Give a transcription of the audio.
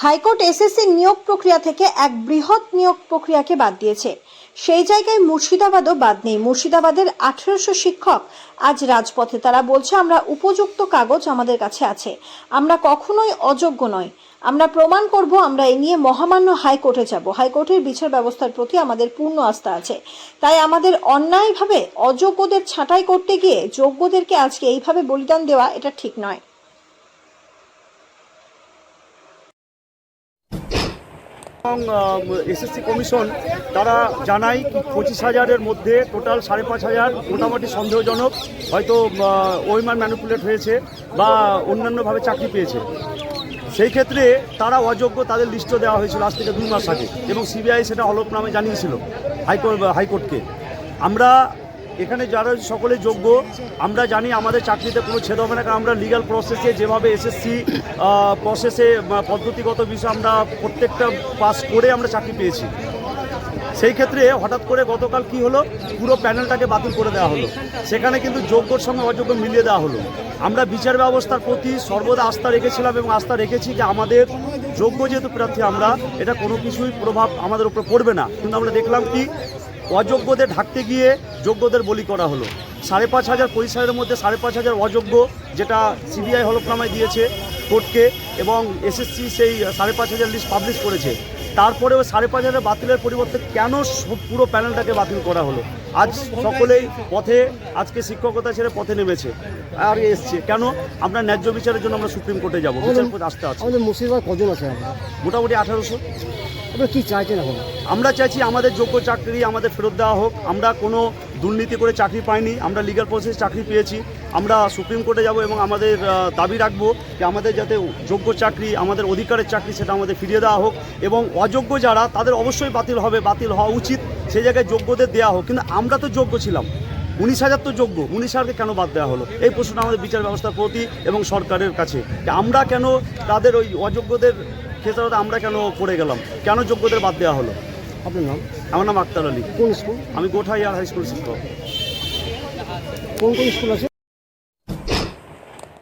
High court SSC নিয়োগ প্রক্রিয়া থেকে এক বৃহৎ নিয়োগ প্রক্রিয়াকে বাদ দিয়েছে। সেই জায়গায় মুর্শিদাবাদও বাদ নেই। মুর্শিদাবাদের 1800 শিক্ষক আজ রাজপথে। তারা বলছে, আমরা উপযুক্ত কাগজ আমাদের কাছে আছে, আমরা কখনোই অযোগ্য নয়, আমরা প্রমাণ করব, আমরা এ নিয়ে মহামান্য হাইকোর্টে যাব। হাইকোর্টের বিচার ব্যবস্থার প্রতি আমাদের পূর্ণ আস্থা আছে, তাই আমাদের অন্যায়ভাবে অযোগ্যদের ছাঁটাই করতে গিয়ে যোগ্যদেরকে আজকে এইভাবে বলিদান দেওয়া এটা ঠিক নয়। এসএসসি কমিশন তারা জানায় কি 25,000-এর মধ্যে টোটাল 5,500 মোটামুটি সন্দেহজনক, হয়তো ওইমান ম্যানিপুলেট হয়েছে বা অন্যান্যভাবে চাকরি পেয়েছে। সেই ক্ষেত্রে তারা অযোগ্য, তাদের লিস্টও দেওয়া হয়েছিল আজ থেকে 2 মাস আগে, এবং সিবিআই সেটা হলফনামে জানিয়েছিল হাইকোর্টকে। আমরা এখানে যারা সকলে যোগ্য, আমরা জানি আমাদের চাকরিতে কোনো ছেদ হবে না, কারণ আমরা লিগ্যাল প্রসেসে যেভাবে এসএসসি প্রসেসে পদ্ধতিগত বিষয় আমরা প্রত্যেকটা পাস করে আমরা চাকরি পেয়েছি। সেই ক্ষেত্রে হঠাৎ করে গতকাল কি হলো, পুরো প্যানেলটাকে বাতিল করে দেওয়া হলো। সেখানে কিন্তু যোগ্যর সঙ্গে অযোগ্য মিলিয়ে দেওয়া হলো। আমরা বিচার ব্যবস্থার প্রতি সর্বদা আস্থা রেখেছিলাম এবং আস্থা রেখেছি যে আমাদের যোগ্য যেহেতু প্রার্থী, আমরা এটা কোনো কিছুই প্রভাব আমাদের উপর পড়বে না। কিন্তু আমরা দেখলাম কি অযোগ্যদের ঢাকতে গিয়ে যোগ্যদের বলি করা হলো। 5,500 পরিসরের মধ্যে 5,500 অযোগ্য, যেটা সিবিআই হলফনামায় দিয়েছে কোর্টকে, এবং এসএসসি সেই 5,500 লিস্ট পাবলিশ করেছে। তারপরেও 5,500 বাতিলের পরিবর্তে কেন পুরো প্যানেলটাকে বাতিল করা হলো? আজ সকলেই পথে, আজকে শিক্ষকতা ছেড়ে পথে নেমেছে আর এসছে কেন? আমরা ন্যায্য বিচারের জন্য আমরা সুপ্রিম কোর্টে যাবো, বিচারপতি আসতে আছে। আমাদের মুর্শিদাবাদ কজন আছে? মোটামুটি 1800। আপনারা কী চাইছেন এখন? আমরা চাইছি আমাদের যোগ্য চাকরি আমাদের ফেরত দেওয়া হোক। আমরা কোনো দুর্নীতি করে চাকরি পাইনি, আমরা লিগ্যাল প্রসেসে চাকরি পেয়েছি। আমরা সুপ্রিম কোর্টে যাব এবং আমাদের দাবি রাখবো যে আমাদের যাতে যোগ্য চাকরি, আমাদের অধিকারের চাকরি, সেটা আমাদের ফিরিয়ে দেওয়া হোক, এবং অযোগ্য যারা তাদের অবশ্যই বাতিল হবে, বাতিল হওয়া উচিত। সেই জায়গায় যোগ্যদের দেওয়া হোক। কিন্তু আমরা তো যোগ্য ছিলাম, 19,000 তো যোগ্য, 19,000কে কেন বাদ দেওয়া হলো? এই প্রশ্নটা আমাদের বিচার ব্যবস্থার প্রতি এবং সরকারের কাছে, যে আমরা কেন তাদের ওই অযোগ্যদের ক্ষেত্রে আমরা কেন পড়ে গেলাম, কেন যোগ্যদের বাদ দেওয়া হলো? আপনার নাম? আমার নাম আক্তার আলী। কোন স্কুল? আমি গোঠাইয়ার হাই স্কুল শিক্ষক। কোন কোন স্কুল আছে?